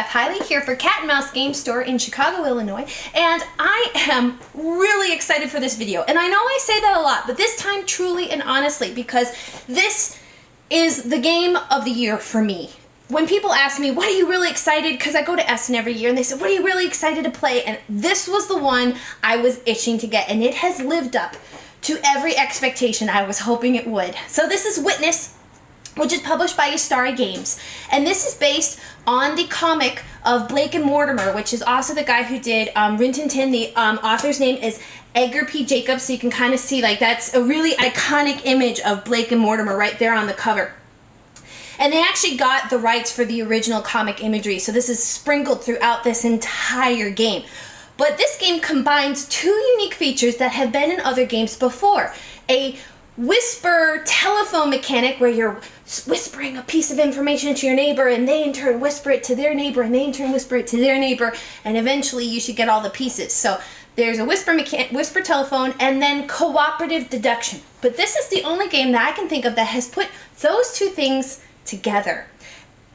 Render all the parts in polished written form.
Beth Heile here for Cat and Mouse Game Store in Chicago, Illinois, and I am really excited for this video. And I know I say that a lot, but this time truly and honestly, because this is the game of the year for me. When people ask me, what are you really excited? Because I go to Essen every year and they say, what are you really excited to play? And this was the one I was itching to get, and it has lived up to every expectation I was hoping it would. So this is Witness, which is published by Ystari Games. And this is based on the comic of Blake and Mortimer, which is also the guy who did Rin Tin Tin. The author's name is Edgar P. Jacobs, so you can kind of see, like, that's a really iconic image of Blake and Mortimer right there on the cover. And they actually got the rights for the original comic imagery, so this is sprinkled throughout this entire game. But this game combines two unique features that have been in other games before. A whisper telephone mechanic where you're whispering a piece of information to your neighbor and they in turn whisper it to their neighbor and they in turn whisper it to their neighbor, and eventually you should get all the pieces. So there's a whisper telephone, and then cooperative deduction. But this is the only game that I can think of that has put those two things together,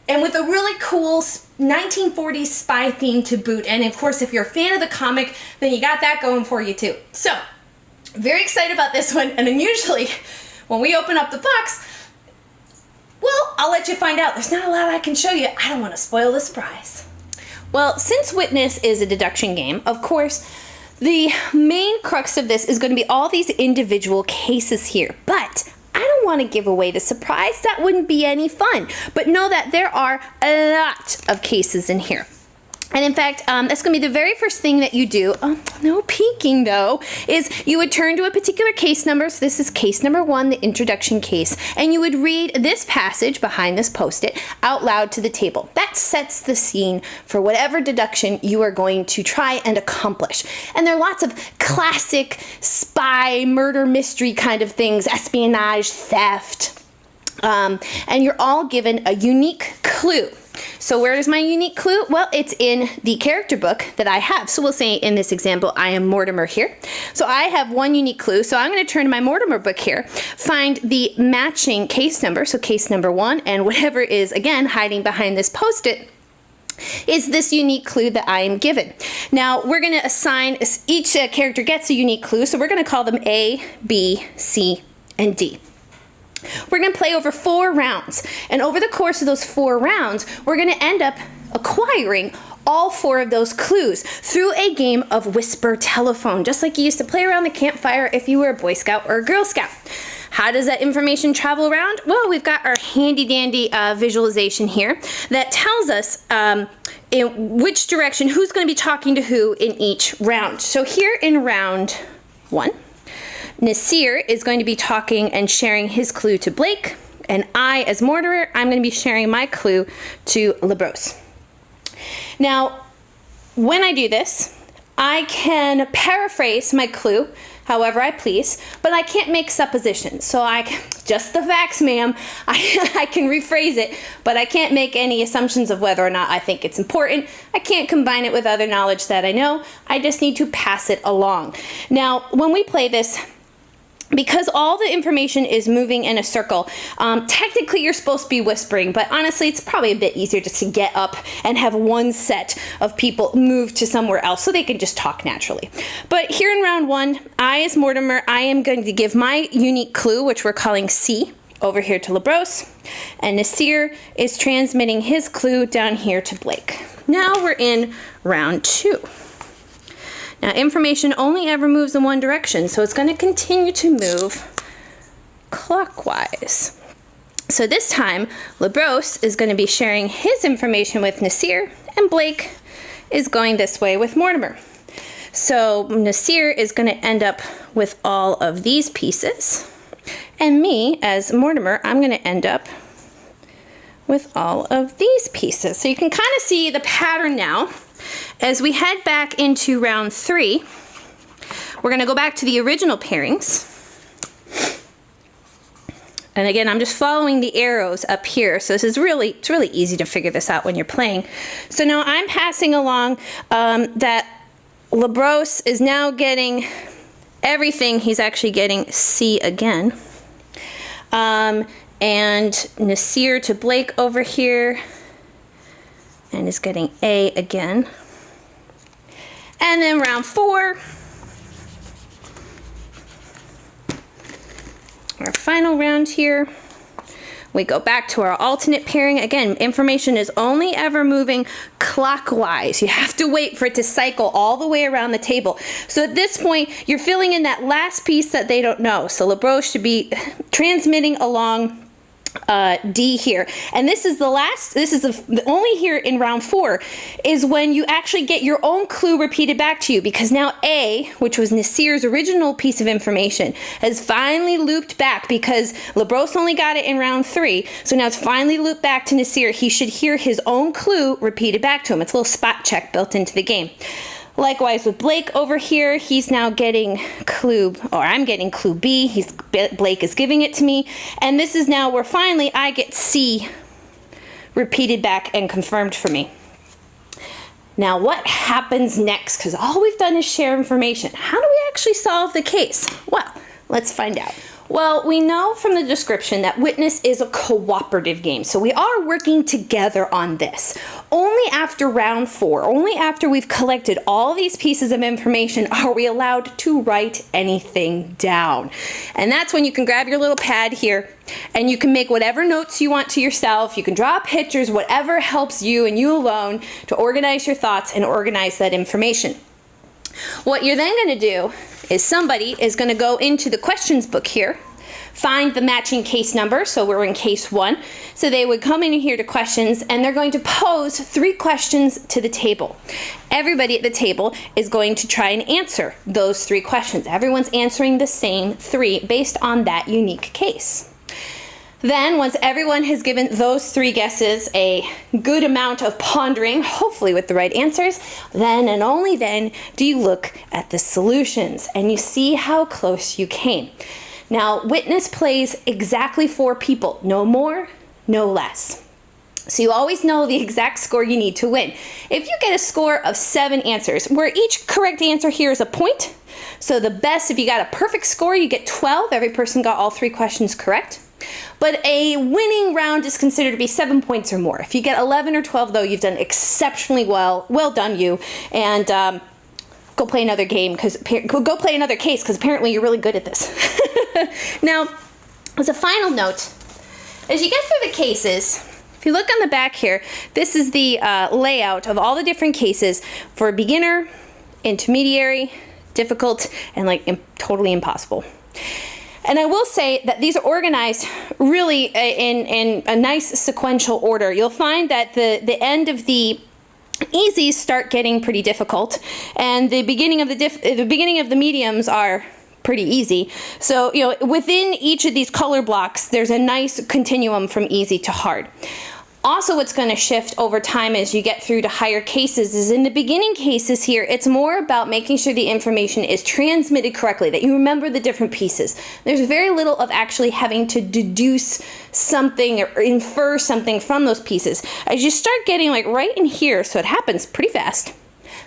and with a really cool 1940s spy theme to boot. And of course, if you're a fan of the comic, then you got that going for you too. So very excited about this one, and then usually when we open up the box, well, I'll let you find out. There's not a lot I can show you. I don't want to spoil the surprise. Well, since Witness is a deduction game, of course, the main crux of this is going to be all these individual cases here. But I don't want to give away the surprise. That wouldn't be any fun. But know that there are a lot of cases in here. And in fact, that's going to be the very first thing that you do, no peeking though, is you would turn to a particular case number. So this is case number 1, the introduction case. And you would read this passage behind this post-it out loud to the table. That sets the scene for whatever deduction you are going to try and accomplish. And there are lots of classic spy, murder, mystery kind of things, espionage, theft. And you're all given a unique clue. So where is my unique clue? Well, it's in the character book that I have. So we'll say in this example, I am Mortimer here. So I have one unique clue. So I'm going to turn to my Mortimer book here, find the matching case number. So case number 1, and whatever is, again, hiding behind this post-it is this unique clue that I am given. Now we're going to assign, each character gets a unique clue. So we're going to call them A, B, C, and D. We're going to play over 4 rounds, and over the course of those 4 rounds, we're going to end up acquiring all 4 of those clues through a game of whisper telephone, just like you used to play around the campfire if you were a Boy Scout or a Girl Scout. How does that information travel around? Well, we've got our handy-dandy visualization here that tells us in which direction, who's going to be talking to who in each round. So here in round 1, Nasir is going to be talking and sharing his clue to Blake, and I, as Mortimer, I'm going to be sharing my clue to LeBrose. Now, when I do this, I can paraphrase my clue however I please, but I can't make suppositions. So just the facts, ma'am. I can rephrase it, but I can't make any assumptions of whether or not I think it's important. I can't combine it with other knowledge that I know. I just need to pass it along. Now, when we play this, because all the information is moving in a circle, technically you're supposed to be whispering, but honestly it's probably a bit easier just to get up and have one set of people move to somewhere else so they can just talk naturally. But here in round 1, I as Mortimer, I am going to give my unique clue, which we're calling C, over here to LeBrose, and Nasir is transmitting his clue down here to Blake. Now we're in round 2. Now, information only ever moves in one direction, so it's going to continue to move clockwise. So this time, LeBrose is going to be sharing his information with Nasir, and Blake is going this way with Mortimer. So Nasir is going to end up with all of these pieces, and me, as Mortimer, I'm going to end up with all of these pieces. So you can kind of see the pattern now. As we head back into round 3, we're going to go back to the original pairings. And again, I'm just following the arrows up here. So this is it's really easy to figure this out when you're playing. So now I'm passing along that LeBrose is now getting everything. He's actually getting C again. And Nasir to Blake over here. and is getting A again. And then round 4, our final round here, we go back to our alternate pairing. Again, information is only ever moving clockwise. You have to wait for it to cycle all the way around the table. So at this point, you're filling in that last piece that they don't know. So LeBros should be transmitting along D here, and this is the only here in round 4 is when you actually get your own clue repeated back to you, because now A, which was Nasir's original piece of information, has finally looped back because LeBros only got it in round 3, so now it's finally looped back to Nasir. He should hear his own clue repeated back to him. It's a little spot check built into the game. Likewise with Blake over here, he's now getting clue, or I'm getting clue B. Blake is giving it to me. And this is now where finally I get C repeated back and confirmed for me. Now what happens next? Because all we've done is share information. How do we actually solve the case? Well, let's find out. Well, we know from the description that Witness is a cooperative game, so we are working together on this. Only after round 4, only after we've collected all these pieces of information are we allowed to write anything down. And that's when you can grab your little pad here and you can make whatever notes you want to yourself. You can draw pictures, whatever helps you and you alone to organize your thoughts and organize that information. What you're then going to do is somebody is going to go into the questions book here, find the matching case number, so we're in case 1. So they would come in here to questions and they're going to pose 3 questions to the table. Everybody at the table is going to try and answer those 3 questions. Everyone's answering the same 3 based on that unique case. Then, once everyone has given those 3 guesses a good amount of pondering, hopefully with the right answers, then and only then do you look at the solutions and you see how close you came. Now, Witness plays exactly 4 people, no more, no less. So you always know the exact score you need to win. If you get a score of 7 answers, where each correct answer here is a point, so the best, if you got a perfect score, you get 12. Every person got all 3 questions correct. But a winning round is considered to be 7 points or more. If you get 11 or 12, though, you've done exceptionally well. Well done, you. And go play another game, go play another case, because apparently you're really good at this. Now, as a final note, as you get through the cases, if you look on the back here, this is the layout of all the different cases for beginner, intermediary, difficult, and totally impossible. And I will say that these are organized really in a nice sequential order. You'll find that the end of the easies start getting pretty difficult, and the beginning of the mediums are pretty easy. So, you know, within each of these color blocks, there's a nice continuum from easy to hard. Also, what's going to shift over time as you get through to higher cases is in the beginning cases here, it's more about making sure the information is transmitted correctly, that you remember the different pieces. There's very little of actually having to deduce something or infer something from those pieces. As you start getting right in here, so it happens pretty fast,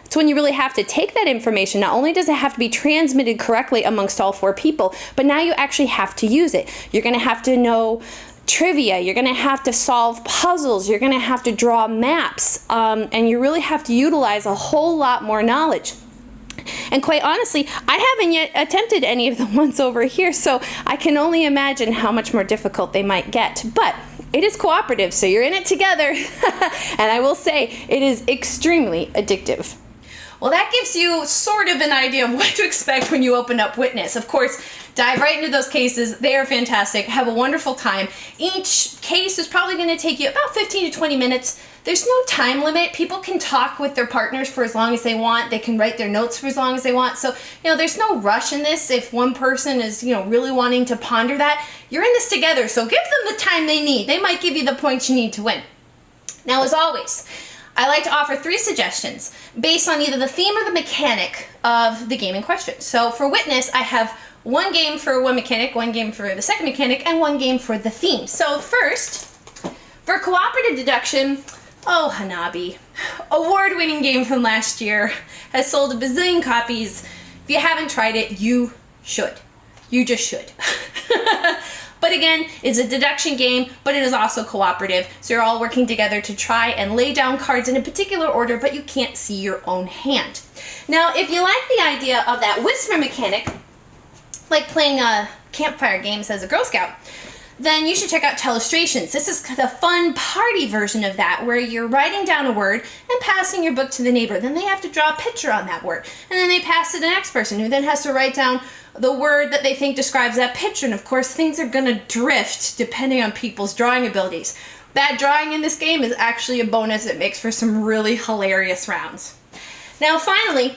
it's when you really have to take that information. Not only does it have to be transmitted correctly amongst all 4 people, but now you actually have to use it. You're going to have to know trivia, you're going to have to solve puzzles, you're going to have to draw maps, and you really have to utilize a whole lot more knowledge. And quite honestly, I haven't yet attempted any of the ones over here, so I can only imagine how much more difficult they might get. But it is cooperative, so you're in it together, and I will say it is extremely addictive. Well, that gives you sort of an idea of what to expect when you open up Witness. Of course, dive right into those cases. They are fantastic. Have a wonderful time. Each case is probably going to take you about 15 to 20 minutes. There's no time limit. People can talk with their partners for as long as they want. They can write their notes for as long as they want. So, you know, there's no rush in this. If one person is, you know, really wanting to ponder that, you're in this together. So give them the time they need. They might give you the points you need to win. Now, as always, I like to offer 3 suggestions based on either the theme or the mechanic of the game in question. So for Witness, I have 1 game for one mechanic, 1 game for the second mechanic, and 1 game for the theme. So first, for cooperative deduction, oh, Hanabi, award-winning game from last year, has sold a bazillion copies. If you haven't tried it, you should. You just should. But again, it's a deduction game, but it is also cooperative. So you're all working together to try and lay down cards in a particular order, but you can't see your own hand. Now, if you like the idea of that whisper mechanic, like playing campfire games as a Girl Scout, then you should check out Telestrations. This is the fun party version of that, where you're writing down a word and passing your book to the neighbor. Then they have to draw a picture on that word. And then they pass it to the next person, who then has to write down the word that they think describes that picture. And of course, things are gonna drift depending on people's drawing abilities. Bad drawing in this game is actually a bonus. It makes for some really hilarious rounds. Now, finally,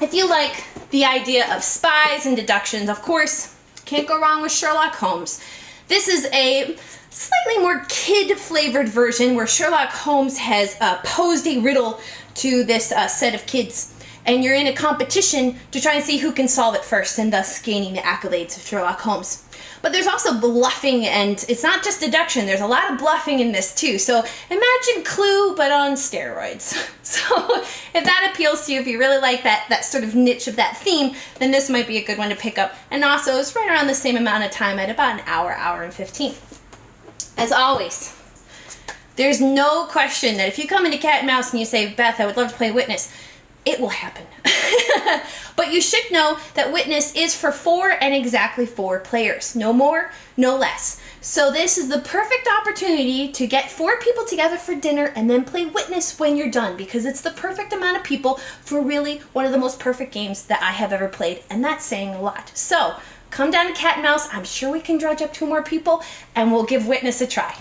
if you like the idea of spies and deductions, of course, can't go wrong with Sherlock Holmes. This is a slightly more kid-flavored version where Sherlock Holmes has posed a riddle to this set of kids, and you're in a competition to try and see who can solve it first, and thus gaining the accolades of Sherlock Holmes. But there's also bluffing, and it's not just deduction. There's a lot of bluffing in this too. So imagine Clue, but on steroids. So if that appeals to you, if you really like that sort of niche of that theme, then this might be a good one to pick up. And also, it's right around the same amount of time at about an hour, hour and 15. As always, there's no question that if you come into Cat and Mouse and you say, Beth, I would love to play Witness, it will happen. But you should know that Witness is for 4 and exactly 4 players. No more, no less. So this is the perfect opportunity to get 4 people together for dinner and then play Witness when you're done, because it's the perfect amount of people for really one of the most perfect games that I have ever played, and that's saying a lot. So come down to Cat and Mouse. I'm sure we can dredge up 2 more people, and we'll give Witness a try.